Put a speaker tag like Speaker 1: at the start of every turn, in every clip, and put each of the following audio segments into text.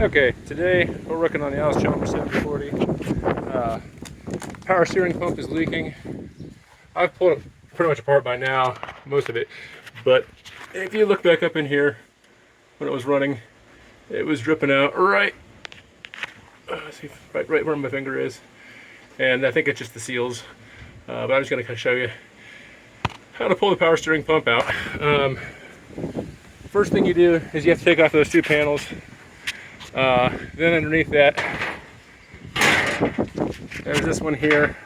Speaker 1: Okay, today we're working on the Allis Chalmers D21. Power steering pump is leaking. I've pulled it pretty much apart by now, most of it, but if you look back up in here when it was running, it was dripping out right where my finger is, and I think it's just the seals. But I'm just going to show you how to pull the power steering pump out. First thing you do is you have to take off those two panels. Then underneath that, there's this one here.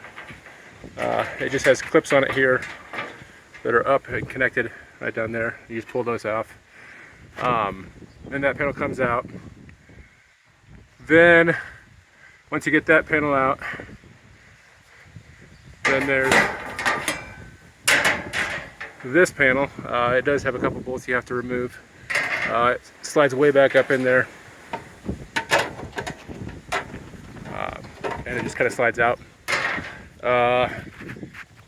Speaker 1: It just has clips on it here that are up and connected right down there. You just pull those off. And that panel comes out. Then, once you get that panel out, then there's this panel. It does have a couple bolts you have to remove. It slides way back up in there. And it just kind of slides out.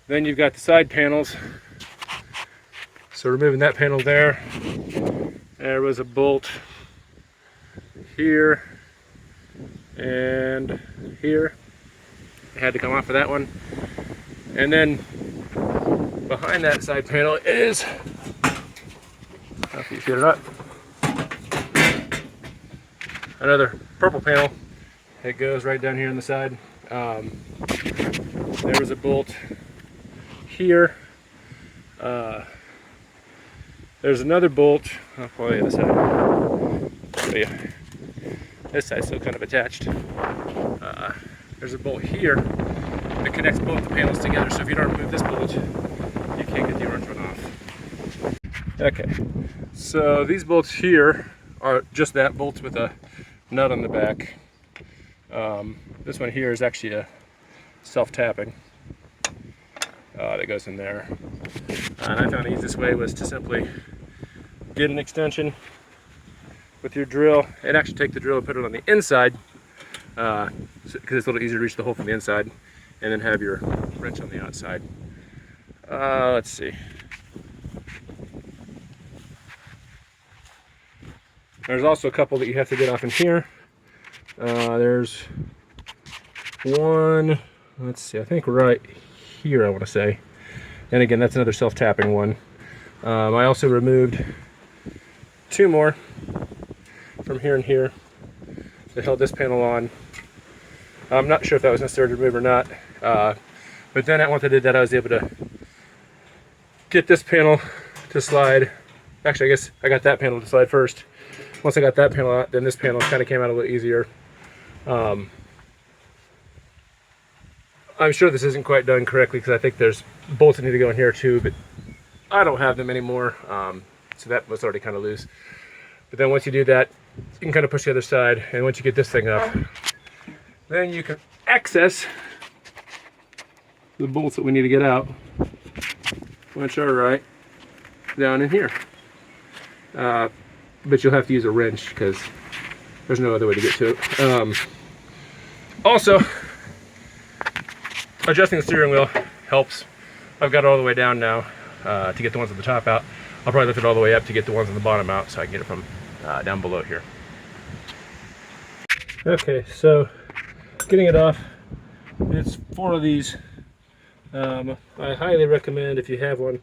Speaker 1: Then you've got the side panels. So removing that panel there. There was a bolt here and here. It had to come off of that one. And then behind that side panel is, I don't know if you see it or not, another purple panel. It goes right down here on the side. There was a bolt here. There's another bolt. I'll pull the other side. So yeah, this side's still kind of attached. There's a bolt here that connects both the panels together. So if you don't remove this bolt, you can't get the orange one off. Okay, so these bolts here are just that, bolts with a nut on the back. This one here is actually a self-tapping that goes in there. And I found the easiest way was to simply get an extension with your drill and actually take the drill and put it on the inside because it's a little easier to reach the hole from the inside, and then have your wrench on the outside. Let's see. There's also a couple that you have to get off in here. There's one, let's see, I think right here I want to say. And again, that's another self-tapping one. I also removed two more from here and here that held this panel on. I'm not sure if that was necessary to remove or not. But then once I did that, I was able to get this panel to slide. Actually, I guess I got that panel to slide first. Once I got that panel out, then this panel kind of came out a little easier. I'm sure this isn't quite done correctly because I think there's bolts that need to go in here too, but I don't have them anymore. So that was already kind of loose. But then once you do that, you can kind of push the other side, and once you get this thing up, then you can access the bolts that we need to get out, which are right down in here. But you'll have to use a wrench because there's no other way to get to it. Also, adjusting the steering wheel helps. I've got it all the way down now to get the ones at the top out. I'll probably lift it all the way up to get the ones on the bottom out so I can get it from down below here. Okay, so getting it off, it's 4 of these. I highly recommend, if you have one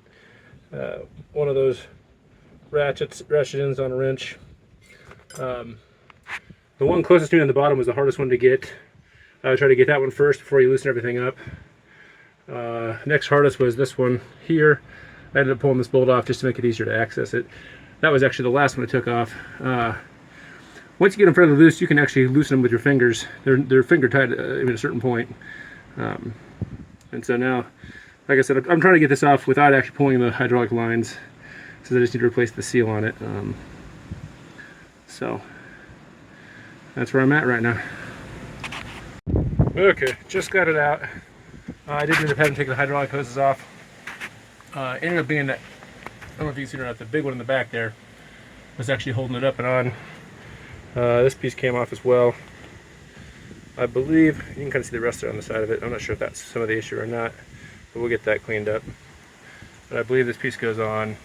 Speaker 1: of those ratchet ends on a wrench. The one closest to me on the bottom was the hardest one to get. I would try to get that one first before you loosen everything up. Next hardest was this one here. I ended up pulling this bolt off just to make it easier to access it. That was actually the last one I took off. Once you get them fairly loose, you can actually loosen them with your fingers. They're finger tied at a certain point. And so now, like I said, I'm trying to get this off without actually pulling the hydraulic lines, so I just need to replace the seal on it. So that's where I'm at right now. Okay, just got it out. I did end up having to take the hydraulic hoses off. Ended up being that, I don't know if you can see it or not, the big one in the back there was actually holding it up and on. This piece came off as well. I believe, you can kind of see the rust there on the side of it. I'm not sure if that's some of the issue or not, but we'll get that cleaned up. But I believe this piece goes on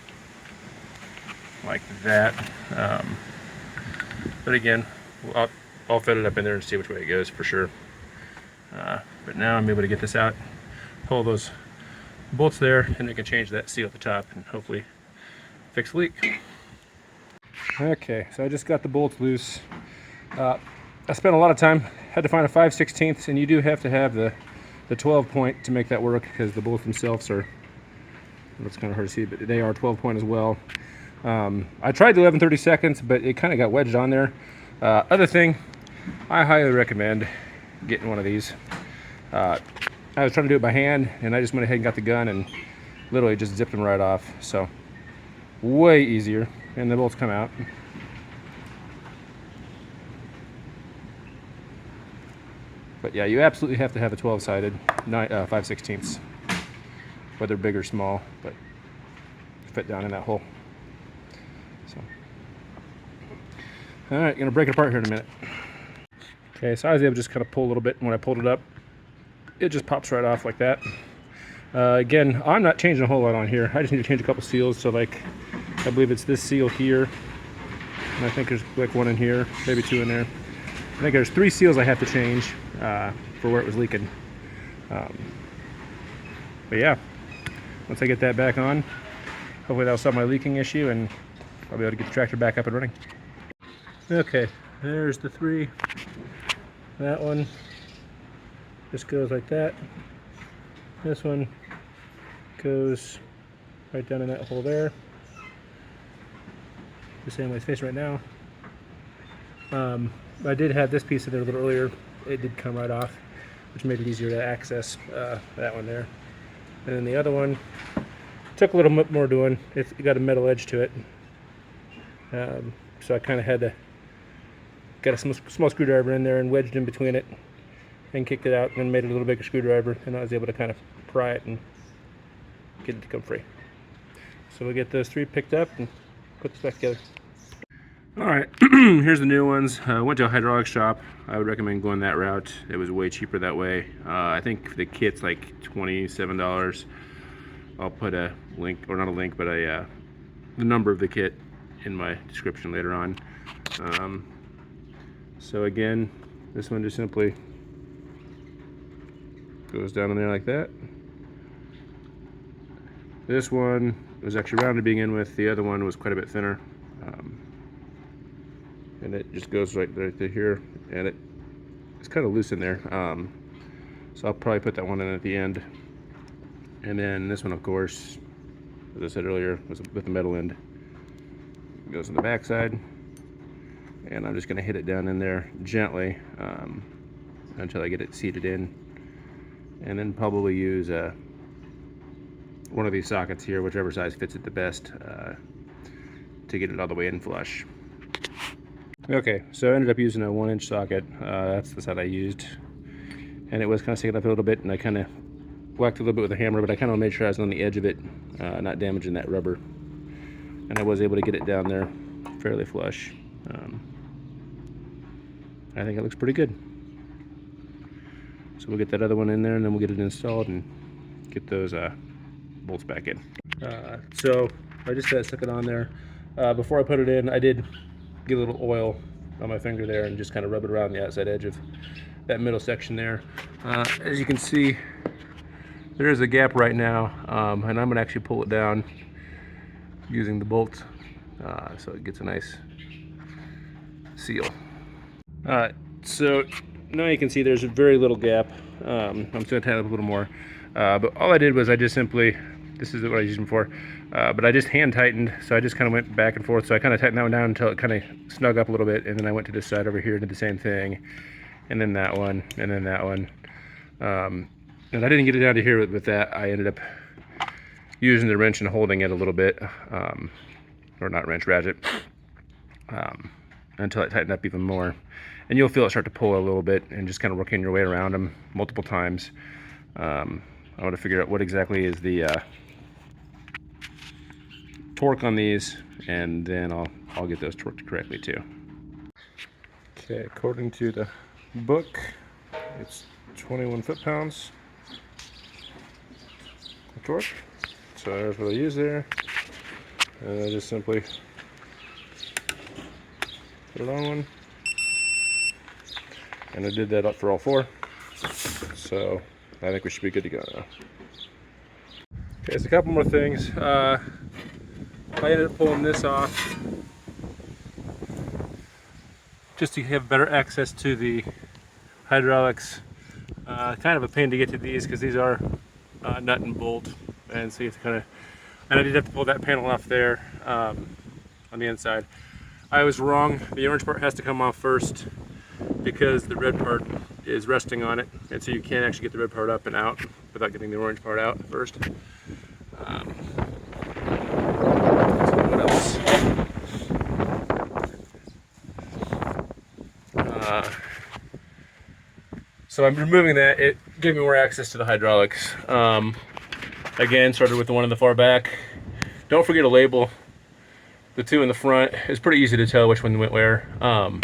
Speaker 1: like that. But again, I'll fit it up in there and see which way it goes for sure. But now I'm able to get this out, pull those bolts there, and we can change that seal at the top and hopefully fix the leak. Okay, so I just got the bolts loose. I spent a lot of time, had to find a 5/16, and you do have to have the 12 point to make that work, because the bolts themselves are, it's kind of hard to see, but they are 12 point as well. I tried the 11/32, but it kind of got wedged on there. Other thing, I highly recommend getting one of these. I was trying to do it by hand, and I just went ahead and got the gun and literally just zipped them right off. So way easier, and the bolts come out. But yeah, you absolutely have to have a 12-sided 5/16, whether big or small, but fit down in that hole. So, all right, gonna break it apart here in a minute. Okay, so I was able to just kind of pull a little bit, and when I pulled it up, it just pops right off like that. Again, I'm not changing a whole lot on here. I just need to change a couple seals. So like, I believe it's this seal here, and I think there's like one in here, maybe two in there. I think there's 3 seals I have to change for where it was leaking. But yeah, once I get that back on, hopefully that'll solve my leaking issue, and I'll be able to get the tractor back up and running. Okay, there's the 3. That one just goes like that. This one goes right down in that hole there, the same way it's facing right now. I did have this piece in there a little earlier. It did come right off, which made it easier to access that one there. And then the other one took a little bit more doing. It's got a metal edge to it, so I kind of had to get a small screwdriver in there and wedged in between it and kicked it out, and then made it a little bigger screwdriver, and I was able to kind of pry it and get it to come free. So we'll get those 3 picked up and put this back together. All right, here's the new ones. I went to a hydraulics shop. I would recommend going that route. It was way cheaper that way. I think the kit's like $27. I'll put a link, or not a link, but the number of the kit in my description later on. So again, this one just simply goes down in there like that. This one was actually round to begin with. The other one was quite a bit thinner. And it just goes right to here, and it's kind of loose in there. So I'll probably put that one in at the end. And then this one, of course, as I said earlier, was with the metal end. It goes on the back side, and I'm just going to hit it down in there gently until I get it seated in, and then probably use one of these sockets here, whichever size fits it the best, to get it all the way in flush. Okay, so I ended up using a 1-inch socket. That's the side I used, and it was kind of sticking up a little bit, and I kind of whacked a little bit with a hammer, but I kind of made sure I was on the edge of it, not damaging that rubber, and I was able to get it down there fairly flush. I think it looks pretty good. So we'll get that other one in there, and then we'll get it installed and get those bolts back in. So I just stuck it on there. Before I put it in, I did get a little oil on my finger there and just kind of rub it around the outside edge of that middle section there. As you can see, there is a gap right now, and I'm going to actually pull it down using the bolt so it gets a nice seal. So now you can see there's a very little gap. I'm just going to tie it up a little more, but all I did was I just simply, this is what I used them for, but I just hand tightened, so I just kind of went back and forth. So I kind of tightened that one down until it kind of snug up a little bit, and then I went to this side over here and did the same thing, and then that one, and then that one. And I didn't get it down to here with that. I ended up using the wrench and holding it a little bit, or not wrench, ratchet, until it tightened up even more. And you'll feel it start to pull a little bit, and just kind of working your way around them multiple times. I want to figure out what exactly is the torque on these, and then I'll get those torqued correctly too. Okay, according to the book, it's 21 foot-pounds of torque. So there's what I use there, and I just simply put it on one, And I did that up for all 4. So I think we should be good to go now. Okay, so a couple more things. I ended up pulling this off just to have better access to the hydraulics. Kind of a pain to get to these because these are nut and bolt, and so you have to kind of, and I did have to pull that panel off there on the inside. I was wrong. The orange part has to come off first because the red part is resting on it, and so you can't actually get the red part up and out without getting the orange part out first. So what else? So I'm removing that. It gave me more access to the hydraulics. Again, started with the one in the far back. Don't forget to label the 2 in the front. It's pretty easy to tell which one went where. And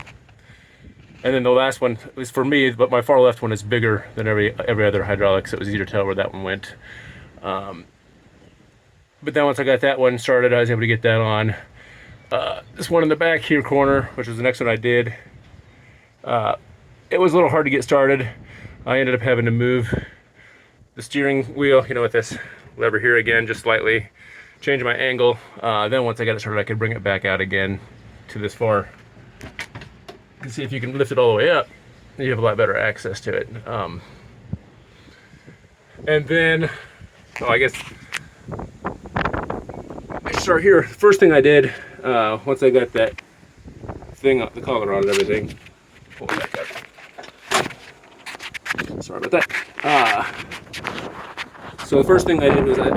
Speaker 1: then the last one, at least for me, but my far left one is bigger than every other hydraulic, so it was easier to tell where that one went. But then once I got that one started, I was able to get that on. This one in the back here corner, which was the next one I did, it was a little hard to get started. I ended up having to move the steering wheel, you know, with this lever here again, just slightly, change my angle. Then once I got it started, I could bring it back out again to this far. You can see if you can lift it all the way up, you have a lot better access to it. And then, I guess I start here. First thing I did, once I got that thing up, the collar on and everything, pull it back up. Sorry about that. So the first thing I did was I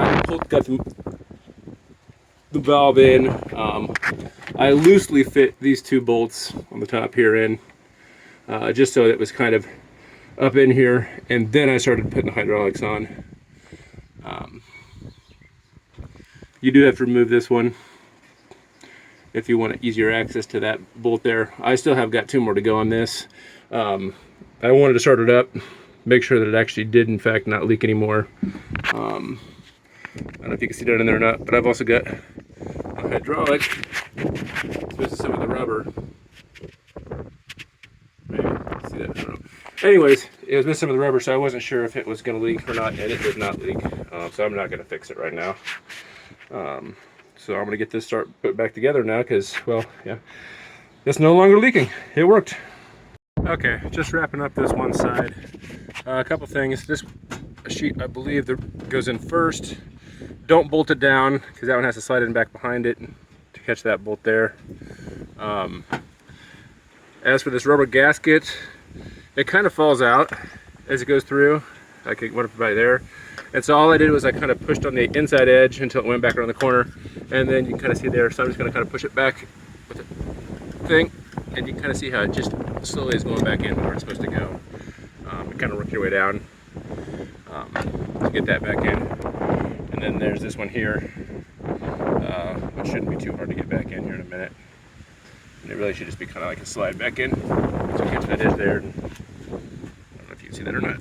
Speaker 1: got the valve in. I loosely fit these 2 bolts on the top here in, just so it was kind of up in here, and then I started putting the hydraulics on. You do have to remove this one if you want easier access to that bolt there. I still have got 2 more to go on this. I wanted to start it up, make sure that it actually did in fact not leak anymore. I don't know if you can see that in there or not, but I've also got a hydraulic. This is some of the rubber. Maybe you can see that, I don't know. Anyways, it was missing some of the rubber, so I wasn't sure if it was going to leak or not, and it did not leak. So I'm not going to fix it right now. So I'm going to get this put back together now because, well, yeah, it's no longer leaking. It worked. Okay, just wrapping up this one side. A couple things. This sheet, I believe, that goes in first. Don't bolt it down because that one has to slide in back behind it to catch that bolt there. As for this rubber gasket, it kind of falls out as it goes through. I could went up right there. And so all I did was I kind of pushed on the inside edge until it went back around the corner. And then you can kind of see there, so I'm just going to kind of push it back with the thing. And you can kind of see how it just slowly is going back in where it's supposed to go. You kind of work your way down to get that back in. And then there's this one here, which shouldn't be too hard to get back in here in a minute. And it really should just be kind of like a slide back in. So you get to that edge there. And I don't know if you can see that or not.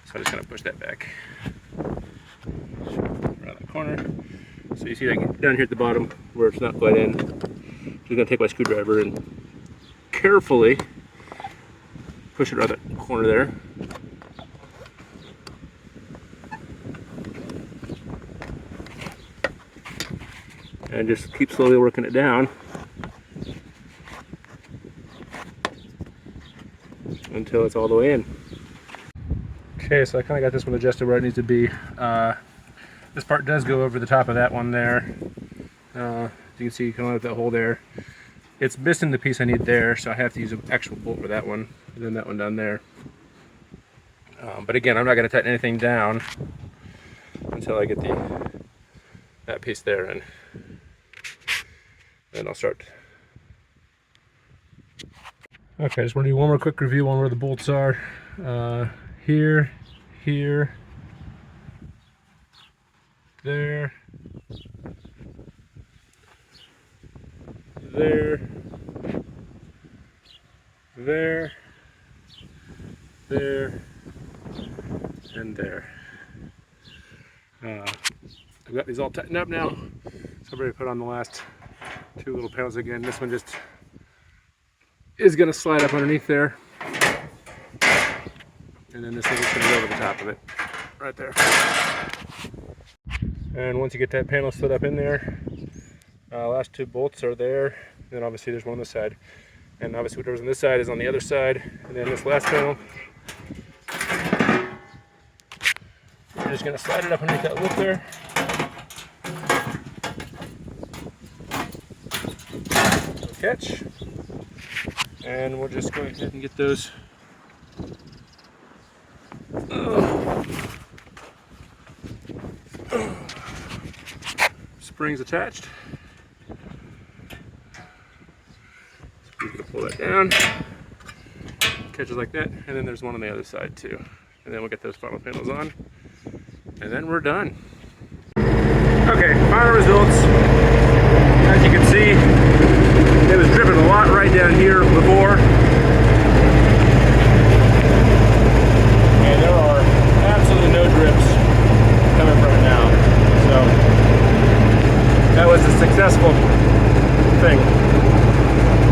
Speaker 1: So I just kind of push that back around the corner. So you see like down here at the bottom where it's not quite in. Just gonna take my screwdriver and carefully push it around that corner there. And just keep slowly working it down until it's all the way in. Okay, so I kind of got this one adjusted where it needs to be. This part does go over the top of that one there. You can see you can let that hole there. It's missing the piece I need there, so I have to use an actual bolt for that one, and then that one down there. But again, I'm not going to tighten anything down until I get that piece there, and then I'll start. Okay, just want to do one more quick review on where the bolts are. Here, here, there, there, there, there, and there. I've got these all tightened up now, so I'm ready to put on the last 2 little panels again. This one just is going to slide up underneath there. And then this thing is going to go over the top of it, right there. And once you get that panel slid up in there, last 2 bolts are there. Then obviously there's one on this side. And obviously whatever's on this side is on the other side. And then this last panel, we're just going to slide it up underneath that lip there. Catch. And we'll just go ahead and get those springs attached. So we're going to pull that down, catches like that, and then there's one on the other side too. And then we'll get those final panels on, and then we're done. Okay, final results. As you can see, it was dripping a lot right down here before. And there are absolutely no drips coming from it now. So that was a successful thing.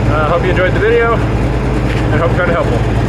Speaker 1: I hope you enjoyed the video and hope it found it helpful.